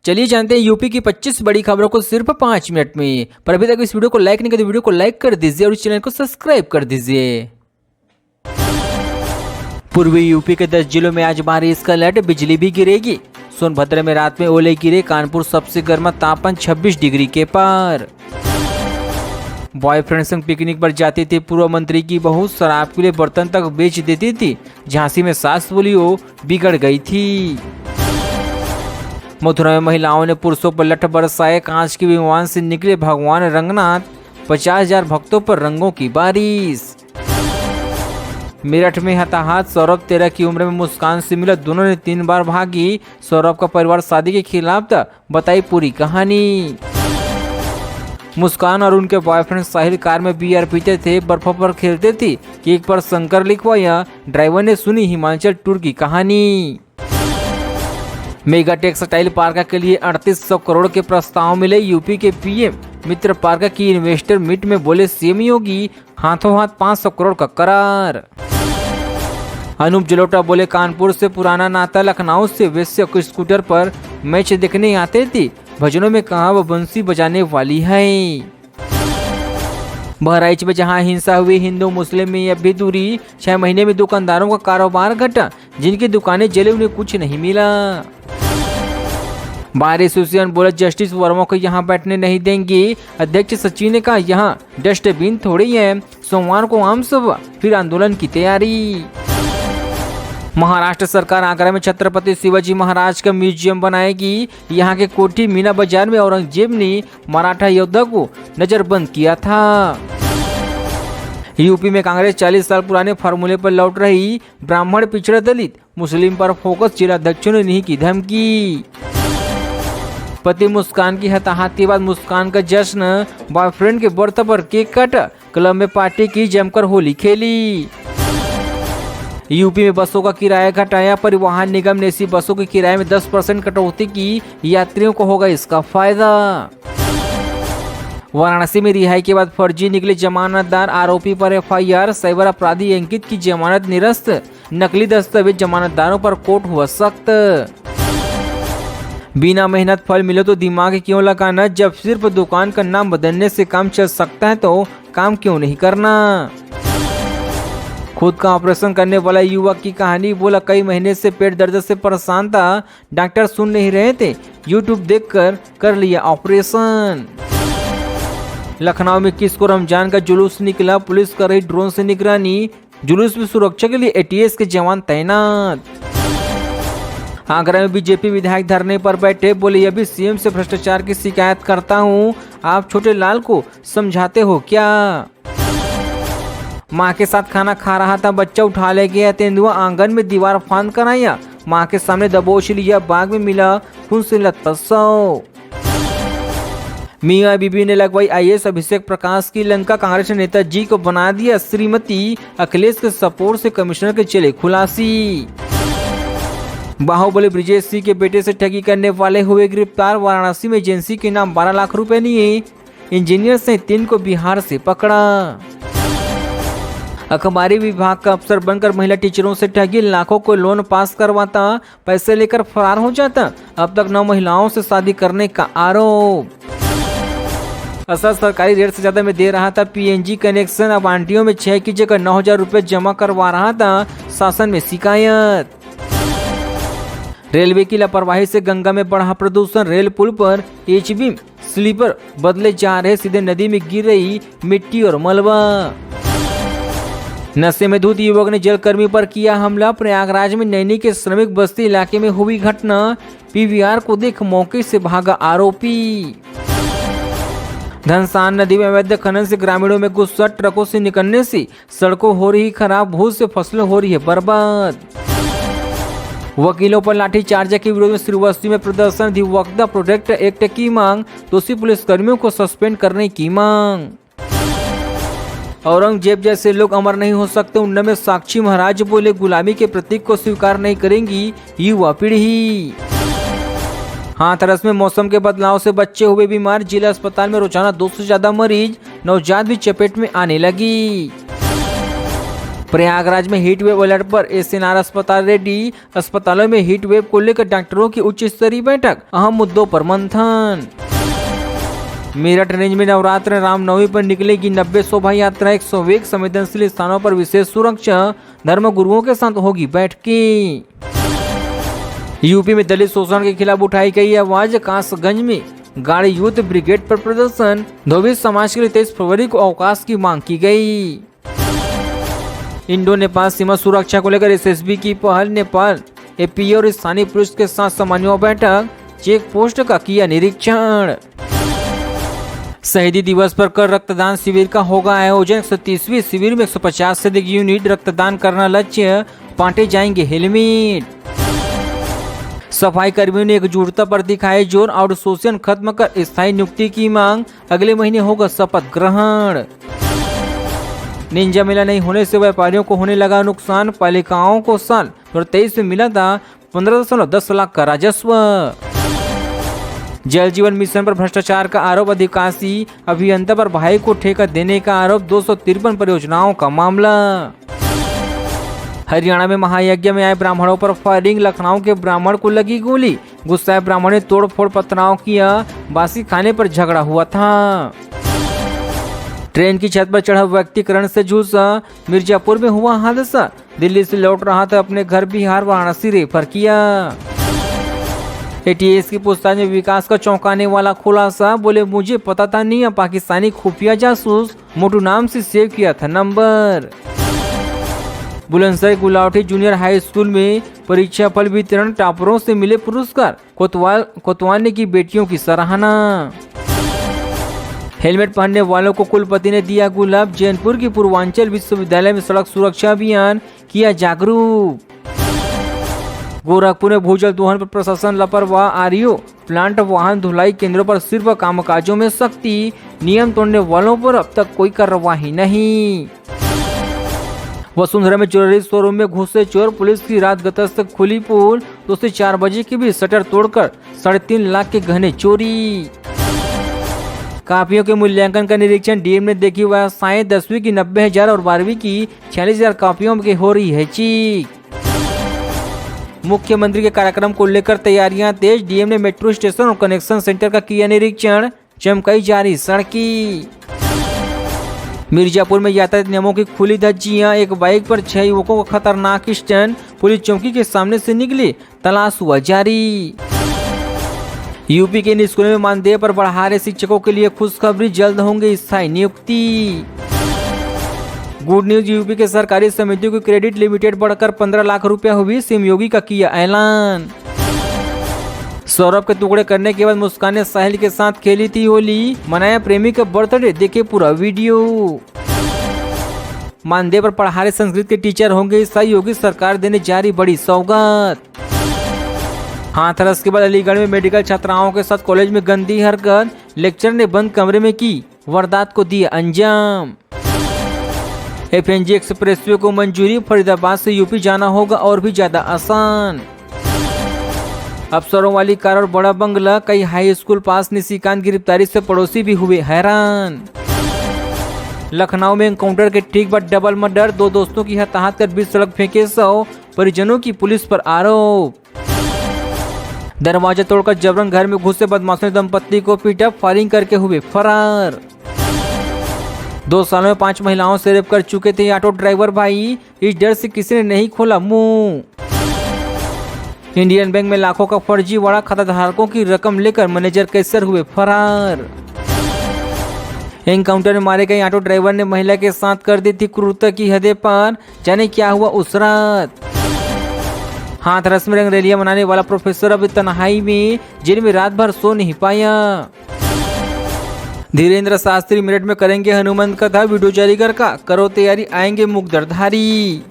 चलिए जानते हैं यूपी की 25 बड़ी खबरों को सिर्फ 5 मिनट में। पर अभी तक इस वीडियो को लाइक नहीं किया तो वीडियो को लाइक कर दीजिए और इस चैनल को सब्सक्राइब कर दीजिए। पूर्वी यूपी के 10 जिलों में आज बारिश का अलर्ट, बिजली भी गिरेगी। सोनभद्र में रात में ओले गिरे, कानपुर सबसे गर्म तापमान 26 डिग्री के पार। बॉयफ्रेंड संग पिकनिक पर जाती थी पूर्व मंत्री की बहू, शराब के लिए बर्तन तक बेच देती थी। झांसी में सास पोलियो बिगड़ गई थी। मथुरा में महिलाओं ने पुरुषों पर लठ बरसाए, कांच के विमान से निकले भगवान रंगनाथ। 50,000 भक्तों पर रंगों की बारिश। मेरठ में हताहत सौरभ, 13 की उम्र में मुस्कान से मिला, दोनों ने 3 बार भागी। सौरभ का परिवार शादी के खिलाफ था, बताई पूरी कहानी। मुस्कान और उनके बॉयफ्रेंड साहिल कार में बियर पीते थे, बर्फों पर खेलते थे। केक पर शंकर लिखवाया, ड्राइवर ने सुनी हिमाचल टूर की कहानी। मेगा टेक्सटाइल पार्क के लिए 3800 करोड़ के प्रस्ताव मिले, यूपी के पीएम मित्र पार्क की इन्वेस्टर मीट में बोले सीएम योगी, हाथों हाथ 500 करोड़ का करार। अनूप जलोटा बोले कानपुर से पुराना नाता, लखनऊ से वेश्या को स्कूटर पर मैच देखने आते थे, भजनों में कहा वो बंसी बजाने वाली है। बहराइच में जहां हिंसा हुई, हिंदू मुस्लिम में अब भी दूरी। 6 महीने में दुकानदारों का कारोबार घटा, जिनकी दुकानें जले उन्हें कुछ नहीं मिला। बार एसोसिएशन बोला जस्टिस वर्मा को यहां बैठने नहीं देंगे। अध्यक्ष सचिन ने कहा यहां डस्टबिन थोड़ी है। सोमवार को आम सभा, फिर आंदोलन की तैयारी। महाराष्ट्र सरकार आगरा में छत्रपति शिवाजी महाराज का म्यूजियम बनाएगी। यहाँ के कोठी मीना बाजार में औरंगजेब ने मराठा योद्धा को नजरबंद किया था। यूपी में कांग्रेस 40 साल पुराने फार्मूले पर लौट रही। ब्राह्मण, पिछड़ा, दलित, मुस्लिम पर फोकस, जिलाध्यक्षों ने नहीं की धमकी। पति मुस्कान की हताहत के बाद मुस्कान का जश्न, बॉयफ्रेंड के बर्थ पर केक काटा, क्लब में पार्टी की, जमकर होली खेली। यूपी में बसों का किराया घटाया, परिवहन निगम ने ऐसी बसों के किराए में 10% कटौती की, यात्रियों को होगा इसका फायदा। वाराणसी में रिहाई के बाद फर्जी निकले जमानतदार, आरोपी पर एफआईआर, साइबर अपराधी अंकित की जमानत निरस्त। नकली दस्तावेज जमानतदारों पर कोर्ट हुआ सख्त। बिना मेहनत फल मिले तो दिमाग क्यों लगाना, जब सिर्फ दुकान का नाम बदलने से काम चल सकता है तो काम क्यों नहीं करना। खुद का ऑपरेशन करने वाला युवक की कहानी बोला कई महीने से पेट दर्द से परेशान था, डॉक्टर सुन नहीं रहे थे, यूट्यूब देखकर कर लिया ऑपरेशन। लखनऊ में किसको रमजान का जुलूस निकला, पुलिस कर रही ड्रोन से निगरानी, जुलूस में सुरक्षा के लिए एटीएस के जवान तैनात। आगरा में बीजेपी विधायक धरने पर बैठे, बोले अभी सीएम से भ्रष्टाचार की शिकायत करता हूं, आप छोटे लाल को समझाते हो क्या। मां के साथ खाना खा रहा था, बच्चा उठा ले गया, तेंदुआ आंगन में दीवार फांद कर आया, मां के सामने दबोच लिया, बाग में मिला खून से लथपथ शव। मियां बीबी ने लगवाई आईएएस अभिषेक प्रकाश की लंका, कांग्रेस ने नेताजी को बना दिया श्रीमती, अखिलेश के सपोर्ट से कमिश्नर के चले खुलासी। बाहुबली ब्रिजेश सिंह के बेटे से ठगी करने वाले हुए गिरफ्तार, वाराणसी में एजेंसी के नाम 12 लाख रुपए लिए, इंजीनियर से 3 को बिहार से पकड़ा। अखबारी विभाग का अफसर बनकर महिला टीचरों से ठगी, लाखों को लोन पास करवाता, पैसे लेकर फरार हो जाता। अब तक 9 महिलाओं से शादी करने का आरोप। असर सरकारी रेट से ज्यादा में दे रहा था पीएनजी कनेक्शन, अब आंटियों में 6 की जगह 9,000 रुपए जमा करवा रहा था, शासन में शिकायत। रेलवे की लापरवाही से गंगा में बढ़ा प्रदूषण, रेल पुल पर एचबी स्लीपर बदले जा रहे, सीधे नदी में गिर रही मिट्टी और मलबा। नशे में धुत युवक ने जलकर्मी पर किया हमला, प्रयागराज में नैनी के श्रमिक बस्ती इलाके में हुई घटना, पीवीआर को देख मौके से भागा आरोपी। धनसान नदी में अवैध खनन से ग्रामीणों में गुस्सा, ट्रकों से निकलने से सड़कों हो रही खराब, भूज से फसलें हो रही है बर्बाद। वकीलों पर लाठीचार्ज के विरोध में श्रीवस्ती में प्रदर्शन, अधिवक्ता प्रोटेक्ट एक्ट की मांग, दोषी पुलिसकर्मियों को सस्पेंड करने की मांग। औरंगजेब जैसे लोग अमर नहीं हो सकते, उन्ना में साक्षी महाराज बोले गुलामी के प्रतीक को स्वीकार नहीं करेंगी युवा पीढ़ी। हाथरस में मौसम के बदलाव से बच्चे हुए बीमार, जिला अस्पताल में रोजाना 200 से ज्यादा मरीज, नवजात भी चपेट में आने लगी। प्रयागराज में हीट वेव अलर्ट पर एसएनआर अस्पताल रेडी। अस्पतालों में हीट वेव को लेकर डॉक्टरों की उच्च स्तरीय बैठक, अहम मुद्दों पर मंथन। मेरठ रेंज में नवरात्र रामनवमी पर निकलेगी 90 शोभा यात्रा। 101 संवेदनशील स्थानों पर विशेष सुरक्षा, धर्म गुरुओं के साथ होगी बैठकें। यूपी में दलित शोषण के खिलाफ उठाई गई आवाज। कासगंज में गाड़ी यूथ ब्रिगेड पर प्रदर्शन। धोबी समाज के लिए 23 फरवरी को अवकाश की मांग की गई। इंडो नेपाल सीमा सुरक्षा को लेकर एसएसबी की पहल। नेपाल एपी और स्थानीय पुलिस के साथ समन्वय बैठक। चेक पोस्ट का किया निरीक्षण। शहीदी दिवस पर कल रक्तदान शिविर का होगा आयोजन। 37वीं शिविर में 150 से अधिक यूनिट रक्तदान करना लक्ष्य। बांटे जाएंगे हेलमेट। सफाई कर्मियों ने एकजुटता पर दिखाए जोर। आउटसोर्सिंग खत्म कर स्थायी नियुक्ति की मांग। अगले महीने होगा शपथ ग्रहण। निंजा मेला नहीं होने से व्यापारियों को होने लगा नुकसान। पालिकाओं को साल 2023 में मिला था 15.10 लाख का राजस्व। जल जीवन मिशन पर भ्रष्टाचार का आरोप। अधिकांशी अभियंता पर भाई को ठेका देने का आरोप। 253 परियोजनाओं का मामला। हरियाणा में महायज्ञ में आए ब्राह्मणों पर फायरिंग। लखनऊ के ब्राह्मण को लगी गोली। गुस्साए ब्राह्मण ने तोड़फोड़ पथराव किया। बासी खाने पर झगड़ा हुआ था। ट्रेन की छत पर चढ़ा व्यक्ति करंट से झुलसा। मिर्जापुर में हुआ हादसा। दिल्ली से लौट रहा था अपने घर, बिहार वाराणसी रेफर किया। एटीएस की पूछताछ में विकास का चौंकाने वाला खुलासा। बोले मुझे पता था नहीं, पाकिस्तानी खुफिया जासूस मोटू नाम से सेव किया था number. Bulandshahr Gulaothi junior high school में परीक्षा फल वितरण। टॉपरों से मिले पुरस्कार। कोतवाल ने की बेटियों की सराहना। हेलमेट पहनने वालों को कुलपति ने दिया गुलाब। जैनपुर की पूर्वांचल विश्वविद्यालय में सड़क सुरक्षा अभियान किया जागरूक। गोरखपुर में भूजल दोहन पर प्रशासन लापरवाह। आरओ प्लांट वाहन धुलाई केंद्रों पर सिर्फ कामकाजों में सख्ती। नियम तोड़ने वालों पर अब तक कोई कार्रवाई नहीं। वसुंधरा में ज्वेलरी शोरूम में घुसे चोर। पुलिस की रात गश्त खुली पोल। 2 से 4 बजे के बीच शटर तोड़कर 3.5 लाख के गहने चोरी। कापियों के मूल्यांकन का निरीक्षण। डीएम ने देखी व्यवस्थाएं। 10वीं की 90,000 और 12वीं की 46,000 कापियों की हो रही है चीख। मुख्यमंत्री के कार्यक्रम को लेकर तैयारियां तेज। डीएम ने मेट्रो स्टेशन और कनेक्शन सेंटर का किया निरीक्षण। चमकाई जारी सड़की। मिर्जापुर में यातायात नियमों की खुली धज्जियां। एक बाइक पर 6 युवकों का खतरनाक स्टंट। पुलिस चौकी के सामने से निकली, तलाश हुआ जारी। यूपी के इन स्कूलों में मानदेय पर बढ़ा रहे शिक्षकों के लिए खुशखबरी। जल्द होंगे स्थायी नियुक्ति। गुड न्यूज, यूपी के सरकारी समितियों की क्रेडिट लिमिटेड बढ़कर 15 लाख रुपया हुई। सीएम योगी का किया ऐलान। सौरभ के टुकड़े करने के बाद मुस्कान ने साहिल के साथ खेली थी होली। मनाया प्रेमी का बर्थडे, देखे पूरा वीडियो। मानदेय पर पढ़ा रहे संस्कृत के टीचर होंगे स्थायी। योगी सरकार देने जारी बड़ी सौगात। हाथरस के बाद अलीगढ़ में मेडिकल छात्राओं के साथ कॉलेज में गंदी हरकत। लेक्चर ने बंद कमरे में की वारदात को दिया अंजाम। एफएनजी एक्सप्रेसवे को मंजूरी। फरीदाबाद से यूपी जाना होगा और भी ज्यादा आसान। अफसरों वाली कार और बड़ा बंगला। कई हाई स्कूल पास निशिकांत गिरफ्तारी से पड़ोसी भी हुए हैरान। लखनऊ में एनकाउंटर के ठीक बाद डबल मर्डर। 2 दोस्तों की हताहत कर बीच सड़क फेंके 100। परिजनों की पुलिस पर आरोप। दरवाजा तोड़कर जबरन घर में घुसे बदमाशों ने दंपत्ति को पीटा। फायरिंग करके हुए फरार। 2 सालों में 5 महिलाओं से रेप कर चुके थे ऑटो ड्राइवर भाई। इस डर से किसी ने नहीं खोला मुंह। इंडियन बैंक में लाखों का फर्जीवाड़ा। खाता धारकों की रकम लेकर मैनेजर कैसर हुए फरार। एनकाउंटर में मारे गए ऑटो ड्राइवर ने महिला के साथ कर दी थी क्रूरता की हदें पार। जाने क्या हुआ उस रात। हाथरस में रंगरेलियां मनाने वाला प्रोफेसर अब तन्हाई में। जेल में रात भर सो नहीं पाया। धीरेन्द्र शास्त्री मेरठ में करेंगे हनुमान कथा। वीडियो जारी कर करो तैयारी, आएंगे मुकदरधारी।